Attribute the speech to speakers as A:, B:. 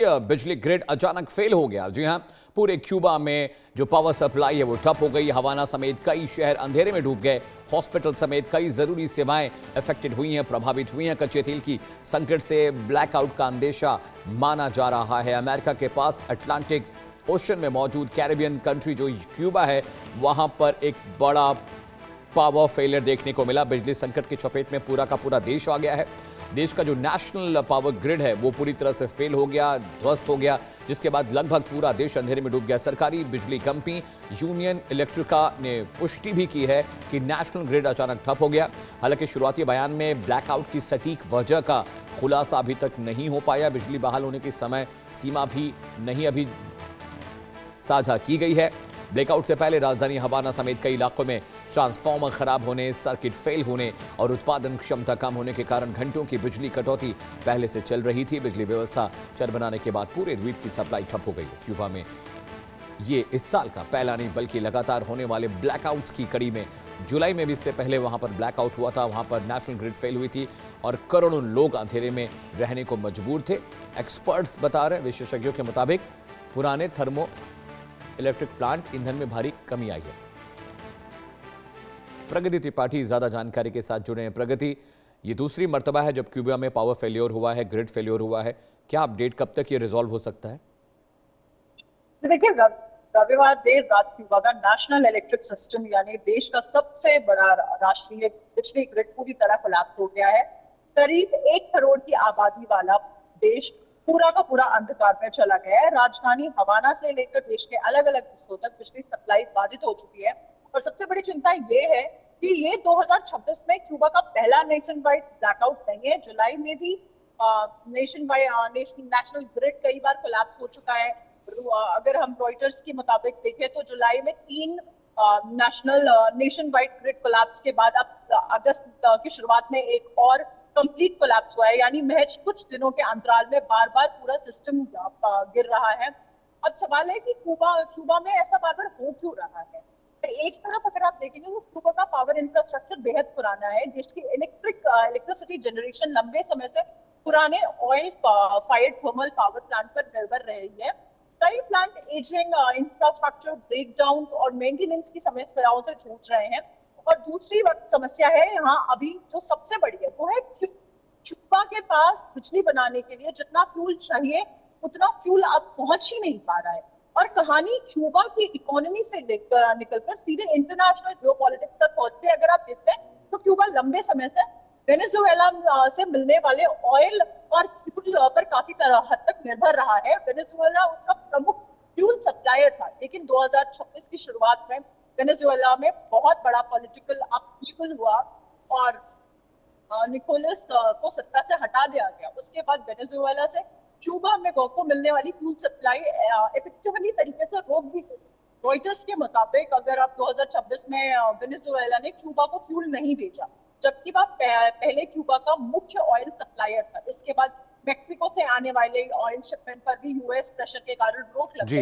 A: बिजली ग्रिड अचानक फेल हो गया। जी हां, पूरे क्यूबा में जो पावर सप्लाई है वो ठप हो गई। हवाना समेत कई शहर अंधेरे में डूब गए। हॉस्पिटल समेत कई जरूरी सेवाएं अफेक्टेड हुई हैं, प्रभावित हुई हैं। कच्चे तेल की संकट से ब्लैकआउट का अंदेशा माना जा रहा है। अमेरिका के पास अटलांटिक ओशन में मौजूद कैरिबियन कंट्री जो क्यूबा है, वहां पर एक बड़ा पावर फेलियर देखने को मिला। बिजली संकट की चपेट में पूरा का पूरा देश आ गया है। देश का जो नेशनल पावर ग्रिड है वो पूरी तरह से फेल हो गया, ध्वस्त हो गया, जिसके बाद लगभग पूरा देश अंधेरे में डूब गया। सरकारी बिजली कंपनी यूनियन इलेक्ट्रिका ने पुष्टि भी की है कि नेशनल ग्रिड अचानक ठप हो गया। हालांकि शुरुआती बयान में ब्लैकआउट की सटीक वजह का खुलासा अभी तक नहीं हो पाया। बिजली बहाल होने की समय सीमा भी नहीं अभी साझा की गई है। ब्लैकआउट से पहले राजधानी हवाना समेत कई इलाकों में ट्रांसफार्मर खराब होने, सर्किट फेल होने और उत्पादन क्षमता कम होने के कारण घंटों की बिजली कटौती पहले से चल रही थी। बिजली व्यवस्था चरमराने के बाद पूरे द्वीप की सप्लाई ठप हो गई। क्यूबा में ये इस साल का पहला नहीं बल्कि लगातार होने वाले ब्लैकआउट की कड़ी में जुलाई में भी इससे पहले वहां पर ब्लैकआउट हुआ था। वहां पर नेशनल ग्रिड फेल हुई थी और करोड़ों लोग अंधेरे में रहने को मजबूर थे। एक्सपर्ट्स बता रहे, विशेषज्ञों के मुताबिक पुराने थर्मो इलेक्ट्रिक प्लांट ईंधन में भारी कमी आई है। प्रगति त्रिपाठी ज्यादा जानकारी के साथ जुड़े हैं। प्रगति, ये दूसरी मर्तबा है जब क्यूबा में पावर फेलियर हुआ है, ग्रिड फेलियर हुआ है। क्या अपडेट, कब तक ये रिजॉल्व हो सकता है?
B: देखिए, रविवार देर रात क्यूबा का नेशनल इलेक्ट्रिक सिस्टम यानी देश का सबसे बड़ा राष्ट्रीय बिजली ग्रिड पूरी तरह कोलैप्स हो गया है। करीब 1 करोड़ की आबादी वाला देश पूरा का पूरा अंधकार में चला गया है। राजधानी हवाना से लेकर देश के अलग अलग हिस्सों तक बिजली सप्लाई बाधित हो चुकी है। और सबसे बड़ी चिंता ये है कि ये 2026 में क्यूबा का पहला नेशन वाइड ब्लैकआउट नहीं है। जुलाई में भी नेशनल ग्रिड कई बार कोलैप्स हो चुका है। अगर हम रॉयटर्स के मुताबिक देखें तो जुलाई में 3 नेशन वाइड ग्रिड कोलैप्स के बाद अब अगस्त की शुरुआत में एक और कंप्लीट कोलैप्स हुआ है। यानी महज कुछ दिनों के अंतराल में बार बार पूरा सिस्टम गिर रहा है। अब सवाल है कि क्यूबा में ऐसा बार बार हो क्यों रहा है। एक तरफ अगर आप देखेंगे तो क्यूबा का पावर इंफ्रास्ट्रक्चर बेहद पुराना है। देश की इलेक्ट्रिसिटी जनरेशन लंबे समय से पुराने oil fired thermal power plant पर निर्भर रही है। कई प्लांट एजिंग, इंफ्रास्ट्रक्चर ब्रेकडाउन और मेंटेनेंस की समस्याओं से जूझ रहे हैं। और दूसरी समस्या है यहाँ अभी जो सबसे बड़ी है वो है क्यूबा के पास बिजली बनाने के लिए जितना फ्यूल चाहिए उतना फ्यूल अब पहुंच ही नहीं पा रहा है। और कहानी क्यूबा की इकोनॉमी से निकलकर सीधे इंटरनेशनल जियोपॉलिटिक्स तक पहुंचते हैं। अगर आप देखते हैं तो क्यूबा लंबे समय से वेनेजुएला से मिलने वाले ऑयल और फ्यूल पर काफी हद तक निर्भर रहा है। वेनेजुएला उसका प्रमुख फ्यूल सप्लायर था, लेकिन 2026 की शुरुआत में वेनेजुएला में बहुत बड़ा पॉलिटिकल अपहीवल हुआ और निकोलस को सत्ता से हटा दिया गया। उसके बाद वेनेजुएला से क्यूबा में को मिलने वाली फ्यूल सप्लाई इफेक्टिवली तरीके से रोक दी गई। रॉयटर्स के मुताबिक अगर आप 2026 में वेनेजुएला ने क्यूबा को फ्यूल नहीं भेजा, जबकि वह पहले क्यूबा का मुख्य ऑयल सप्लायर था। इसके बाद मेक्सिको से आने वाले ऑयल शिपमेंट पर भी यूएस प्रेशर के कारण रोक लग गई।